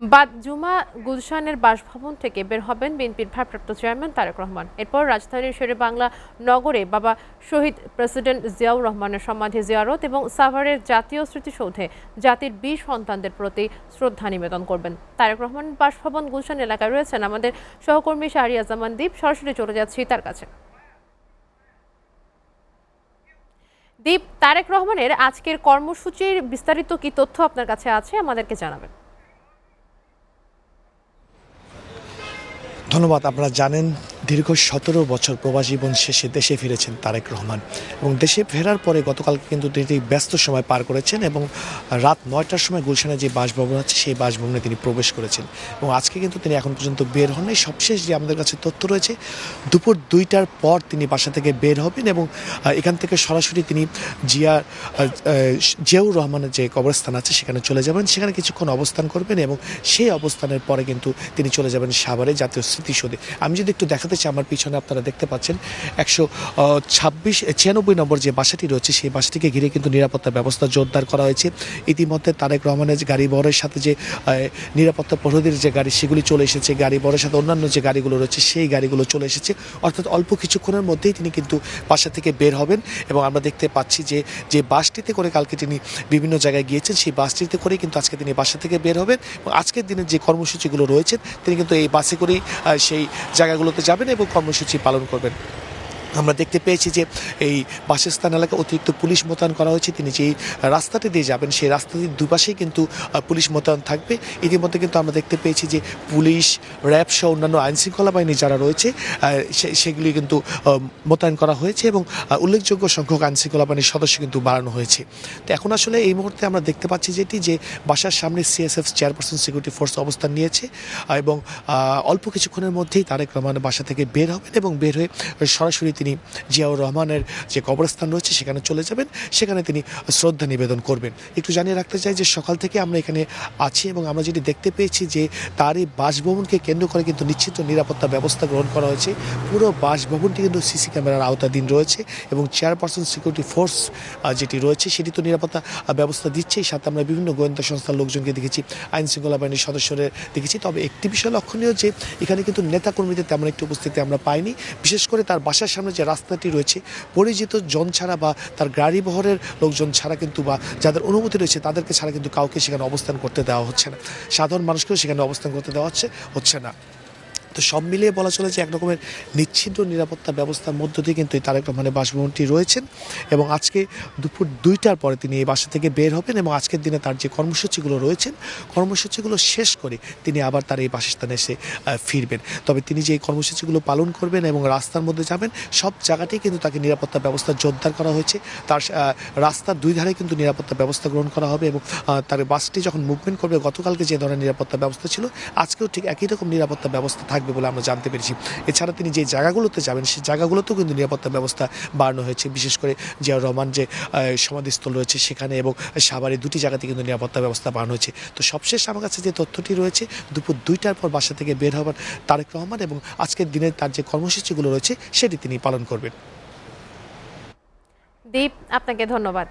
বাদ জুমা গুলশানের বাসভবন থেকে বের হবেন বিএনপির ভারপ্রাপ্ত চেয়ারম্যান তারেক রহমান। এরপর রাজধানীর শেরে বাংলা নগরে বাবা শহীদ প্রেসিডেন্ট জিয়াউর রহমানের সমাধি জিয়ারত এবং সাভারের জাতীয় স্মৃতিসৌধে জাতির ২০ সন্তানদের প্রতি শ্রদ্ধা নিবেদন করবেন। তারেক রহমানের বাসভবন গুলশান এলাকায় রয়েছেন আমাদের সহকর্মী শাহরিয়া জামান দীপ। সরাসরি চলে যাচ্ছি তার কাছে। দীপ, তারেক রহমানের আজকের কর্মসূচির বিস্তারিত কি তথ্য আপনার কাছে আছে, আমাদেরকে জানাবেন। ধন্যবাদ। আপনারা জানেন দীর্ঘ ১৭ বছর প্রবাসী জীবন শেষে দেশে ফিরেছেন তারেক রহমান এবং দেশে ফেরার পরে গতকালকে কিন্তু তিনি ব্যস্ত সময় পার করেছেন এবং রাত ৯টার সময় গুলশানে যে বাসভবন আছে সেই বাসভবনে তিনি প্রবেশ করেছেন এবং আজকে কিন্তু তিনি এখন পর্যন্ত বের হননি। সবশেষ যে আমাদের কাছে তথ্য রয়েছে দুপুর ২টার পর তিনি বাসা থেকে বের হবেন এবং এখান থেকে সরাসরি তিনি জিয়াউর রহমানের যে কবরস্থান আছে সেখানে চলে যাবেন, সেখানে কিছুক্ষণ অবস্থান করবেন এবং সেই অবস্থানের পরে কিন্তু তিনি চলে যাবেন সাভারে জাতীয় স্মৃতিসৌধে। আমি যদি একটু দেখাতে চাই, আমার পিছনে আপনারা দেখতে পাচ্ছেন ১৯৬ নম্বর যে বাসাটি রয়েছে সেই বাসাটিকে ঘিরে কিন্তু নিরাপত্তা ব্যবস্থা জোরদার করা হয়েছে। ইতিমধ্যে তারেক রহমানের গাড়ি বহরের সাথে যে নিরাপত্তা প্রহরীর যে গাড়ি সেগুলি চলে এসেছে, গাড়ি বহরের সাথে অন্যান্য যে গাড়িগুলো রয়েছে সেই গাড়িগুলো চলে এসেছে। অর্থাৎ অল্প কিছুক্ষণের মধ্যেই তিনি কিন্তু বাসা থেকে বের হবেন এবং আমরা দেখতে পাচ্ছি যে বাসটিতে করে কালকে তিনি বিভিন্ন জায়গায় গিয়েছেন সেই বাসটিতে করেই কিন্তু আজকে তিনি বাসা থেকে বের হবেন এবং আজকের দিনের যে কর্মসূচিগুলো রয়েছেন তিনি কিন্তু এই বাসে করেই সেই জায়গাগুলোতে যাবেন এবং কর্মসূচি পালন করবেন। আমরা দেখতে পেয়েছি যে এই বাসস্থান এলাকায় অতিরিক্ত পুলিশ মোতায়েন করা হয়েছে। তিনি যেই রাস্তাটি দিয়ে যাবেন সেই রাস্তাটির দুপাশেই কিন্তু পুলিশ মোতায়েন থাকবে। ইতিমধ্যে কিন্তু আমরা দেখতে পেয়েছি যে পুলিশ, র্যাব সহ অন্যান্য আইনশৃঙ্খলা বাহিনী যারা রয়েছে সেগুলি কিন্তু মোতায়েন করা হয়েছে এবং উল্লেখযোগ্য সংখ্যক আইনশৃঙ্খলা বাহিনীর সদস্য কিন্তু বাড়ানো হয়েছে। তো এখন আসলে এই মুহূর্তে আমরা দেখতে পাচ্ছি যে বাসার সামনে সিএসএফ চেয়ারপারসন সিকিউরিটি ফোর্স অবস্থান নিয়েছে এবং অল্প কিছুক্ষণের মধ্যেই তারেক রহমানের বাসা থেকে বের হবেন এবং বের হয়ে সরাসরি তিনি জিয়াউর রহমানের যে কবরস্থান রয়েছে সেখানে চলে যাবেন, সেখানে তিনি শ্রদ্ধা নিবেদন করবেন। একটু জানিয়ে রাখতে চাই যে সকাল থেকে আমরা এখানে আছি এবং আমরা যেটি দেখতে পেয়েছি যে তার এই বাসভবনকে কেন্দ্র করে কিন্তু নিশ্চিত নিরাপত্তা ব্যবস্থা গ্রহণ করা হয়েছে। পুরো বাসভবনটি কিন্তু সিসি ক্যামেরার আওতাধীন রয়েছে এবং চেয়ারপারসন সিকিউরিটি ফোর্স যেটি রয়েছে সেটি তো নিরাপত্তা ব্যবস্থা দিচ্ছেই, সাথে আমরা বিভিন্ন গোয়েন্দা সংস্থার লোকজনকে দেখেছি, আইনশৃঙ্খলা বাহিনীর সদস্যদের দেখেছি। তবে একটি বিষয় লক্ষণীয় যে এখানে কিন্তু নেতাকর্মীদের তেমন একটি উপস্থিতি আমরা পাইনি। বিশেষ করে তার বাসার সামনে যে রাস্তাটি রয়েছে পরিচিত জন ছাড়া বা তার গাড়ি বহরের লোকজন ছাড়া কিন্তু বা যাদের অনুমতি রয়েছে তাদেরকে ছাড়া কিন্তু কাউকে সেখানে অবস্থান করতে দেওয়া হচ্ছে না, সাধারণ মানুষকেও সেখানে অবস্থান করতে দেওয়া হচ্ছে না। তো সব মিলিয়ে বলা চলে যে এক রকমের নিচ্ছিদ্র নিরাপত্তা ব্যবস্থার মধ্য দিয়ে কিন্তু এই তারেক রহমানের বাসভবনটি রয়েছেন এবং আজকে দুপুর ২টার পরে তিনি এই বাসা থেকে বের হবেন এবং আজকের দিনে তার যে কর্মসূচিগুলো রয়েছেন কর্মসূচিগুলো শেষ করে তিনি আবার তার এই বাসস্থানে এসে ফিরবেন। তবে তিনি যে কর্মসূচিগুলো পালন করবেন এবং রাস্তার মধ্যে যাবেন সব জায়গাতেই কিন্তু তাকে নিরাপত্তা ব্যবস্থা জোরদার করা হয়েছে। তার রাস্তার দুই ধারে কিন্তু নিরাপত্তা ব্যবস্থা গ্রহণ করা হবে এবং তার বাসটি যখন মুভমেন্ট করবে গতকালকে যে ধরনের নিরাপত্তা ব্যবস্থা ছিল আজকেও ঠিক একই রকম নিরাপত্তা ব্যবস্থা থাকবে বলে আমরা জানতে পেরেছি। এছাড়া তিনি যে জায়গাগুলোতে যাবেন সেই জায়গাগুলোতেও কিন্তু নিরাপত্তা ব্যবস্থা বাড়ানো হয়েছে, বিশেষ করে জিয়াউর রহমান যে সমাধিস্থল রয়েছে সেখানে এবং সাভারে দুটি জায়গাতে কিন্তু নিরাপত্তা ব্যবস্থা বাড়ানো হয়েছে। তো সবশেষ আমার কাছে যে তথ্যটি রয়েছে দুপুর ২টার পর বাসা থেকে বের হবেন তারেক রহমান এবং আজকের দিনে তার যে কর্মসূচিগুলো রয়েছে সেটি তিনি পালন করবেন। দীপ, আপনাকে ধন্যবাদ।